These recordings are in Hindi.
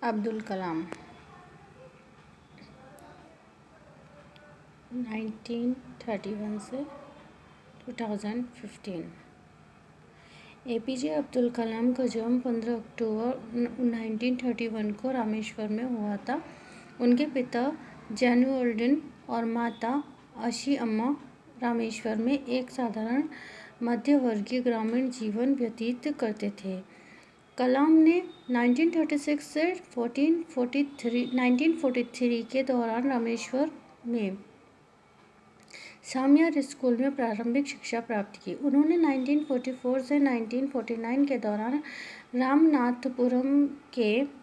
अब्दुल कलाम 1931 से 2015। एपीजे अब्दुल कलाम का जन्म 15 अक्टूबर 1931 को रामेश्वर में हुआ था। उनके पिता जैनुअल्दीन और माता आशी अम्मा रामेश्वर में एक साधारण मध्यवर्गीय ग्रामीण जीवन व्यतीत करते थे। कलाम ने 1936 से 1943 के दौरान रामेश्वर में सामियार स्कूल में प्रारंभिक शिक्षा प्राप्त की। उन्होंने 1944 से 1949 के दौरान रामनाथपुरम के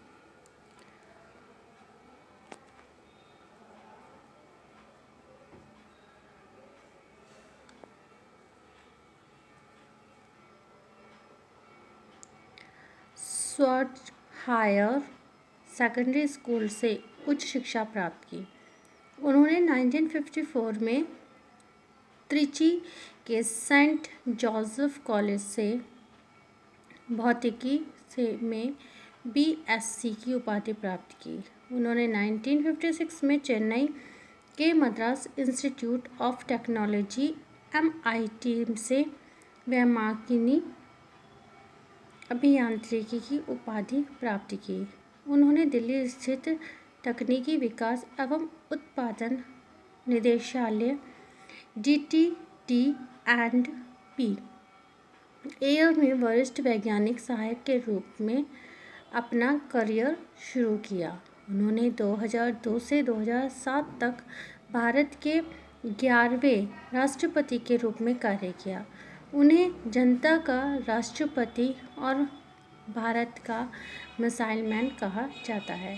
स्वर्ट हायर सेकेंडरी स्कूल से उच्च शिक्षा प्राप्त की। उन्होंने 1954 में त्रिची के सेंट जोसेफ कॉलेज से भौतिकी में बीएससी की उपाधि प्राप्त की। उन्होंने 1956 में चेन्नई के Madras institute of technology MIT से वैमानिकी अभियांत्रिकी की उपाधि प्राप्त की। उन्होंने दिल्ली स्थित तकनीकी विकास एवं उत्पादन निदेशालय DTD&P में वरिष्ठ वैज्ञानिक सहायक के रूप में अपना करियर शुरू किया। उन्होंने 2002 से 2007 तक भारत के 11वें राष्ट्रपति के रूप में कार्य किया। उन्हें जनता का राष्ट्रपति और भारत का मिसाइल मैन कहा जाता है।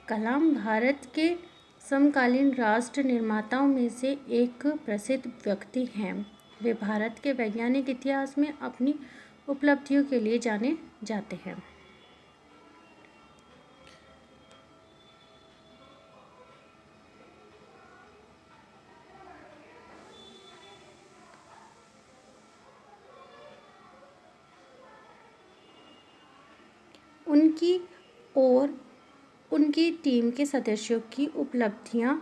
कलाम भारत के समकालीन राष्ट्र निर्माताओं में से एक प्रसिद्ध व्यक्ति हैं। वे भारत के वैज्ञानिक इतिहास में अपनी उपलब्धियों के लिए जाने जाते हैं। उनकी और उनकी टीम के सदस्यों की उपलब्धियां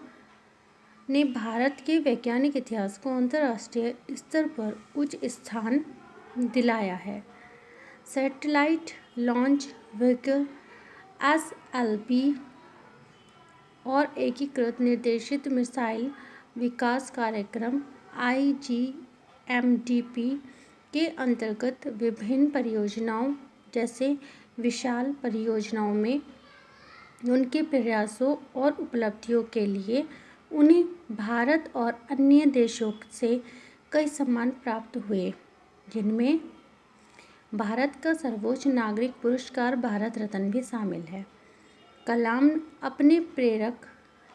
ने भारत के वैज्ञानिक इतिहास को अंतर्राष्ट्रीय स्तर पर उच्च स्थान दिलाया है। सैटेलाइट लॉन्च व्हीकल SLV और एकीकृत निर्देशित मिसाइल विकास कार्यक्रम IGMDP के अंतर्गत विभिन्न परियोजनाओं जैसे विशाल परियोजनाओं में उनके प्रयासों और उपलब्धियों के लिए उन्हें भारत और अन्य देशों से कई सम्मान प्राप्त हुए, जिनमें भारत का सर्वोच्च नागरिक पुरस्कार भारत रत्न भी शामिल है। कलाम अपने प्रेरक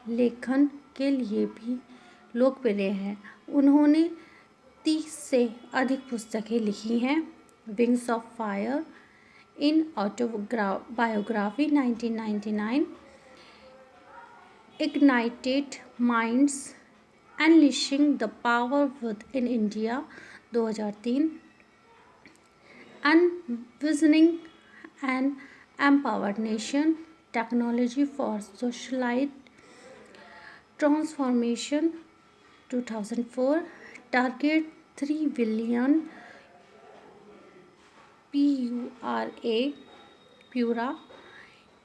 लेखन के लिए भी लोकप्रिय हैं। उन्होंने 30 से अधिक पुस्तकें लिखी हैं। Wings of fire an autobiography 1999, ignited minds unleashing the power within India 2003, envisioning an empowered nation technology for socialite transformation 2004, target 3 billion PURA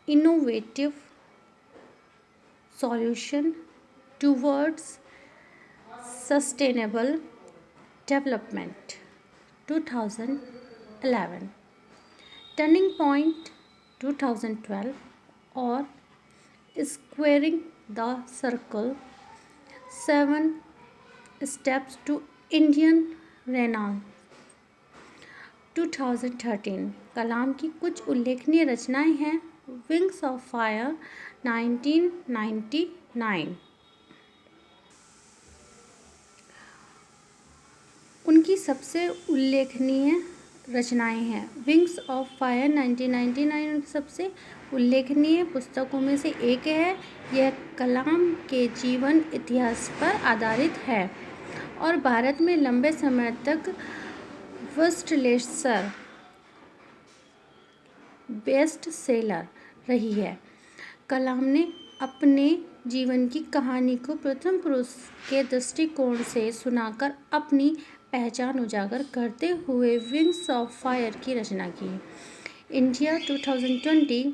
innovative solution towards sustainable development 2011, turning point 2012 और squaring the circle 7 steps to Indian renaissance 2013। Kalam की कुछ उल्लेखनीय रचनाएं हैं। Wings of fire 1999। उनकी सबसे उल्लेखनीय रचनाएं हैं। विंग्स ऑफ फायर 1999 उनकी सबसे उल्लेखनीय पुस्तकों में से एक है। यह कलाम के जीवन इतिहास पर आधारित है और भारत में लंबे समय तक बेस्ट सेलर रही है। कलाम ने अपने जीवन की कहानी को प्रथम पुरुष के दृष्टिकोण से सुनाकर अपनी पहचान उजागर करते हुए विंग्स ऑफ फायर की रचना की। India 2020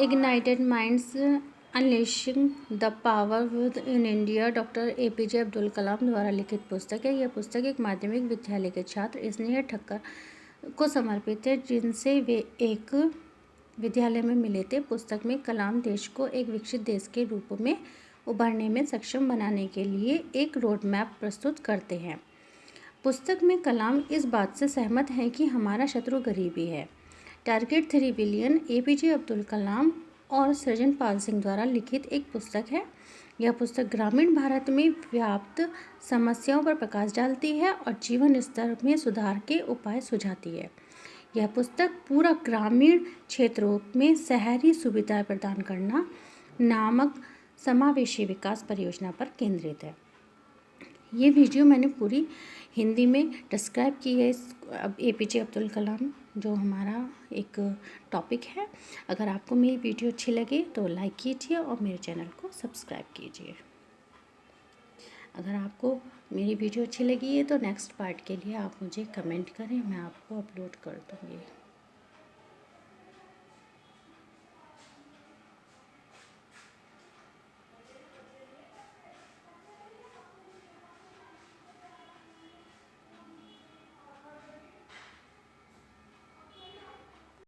ignited minds unleashing the power within India doctor APJ Abdul Kalam द्वारा लिखित पुस्तक है। यह पुस्तक एक माध्यमिक विद्यालय के छात्र स्नेह ठक्कर को समर्पित है, जिनसे वे एक विद्यालय में मिले थे। पुस्तक में कलाम देश को एक विकसित देश के रूप में उभरने में सक्षम बनाने के लिए एक रोड मैप प्रस्तुत करते हैं। पुस्तक में कलाम इस बात से सहमत हैं कि हमारा शत्रु गरीबी है। टारगेट 3 बिलियन APJ अब्दुल कलाम और सृजन पाल सिंह द्वारा लिखित एक पुस्तक है। यह पुस्तक ग्रामीण भारत में व्याप्त समस्याओं पर प्रकाश डालती है और जीवन स्तर में सुधार के उपाय सुझाती है। यह पुस्तक पूरा ग्रामीण क्षेत्रों में शहरी सुविधाएं प्रदान करना नामक समावेशी विकास परियोजना पर केंद्रित है। ये वीडियो मैंने पूरी हिंदी में डिस्क्राइब की है APJ अब्दुल कलाम जो हमारा एक टॉपिक है। अगर आपको मेरी वीडियो अच्छी लगे तो लाइक कीजिए और मेरे चैनल को सब्सक्राइब कीजिए। अगर आपको मेरी वीडियो अच्छी लगी है तो नेक्स्ट पार्ट के लिए आप मुझे कमेंट करें, मैं आपको अपलोड कर दूँगी।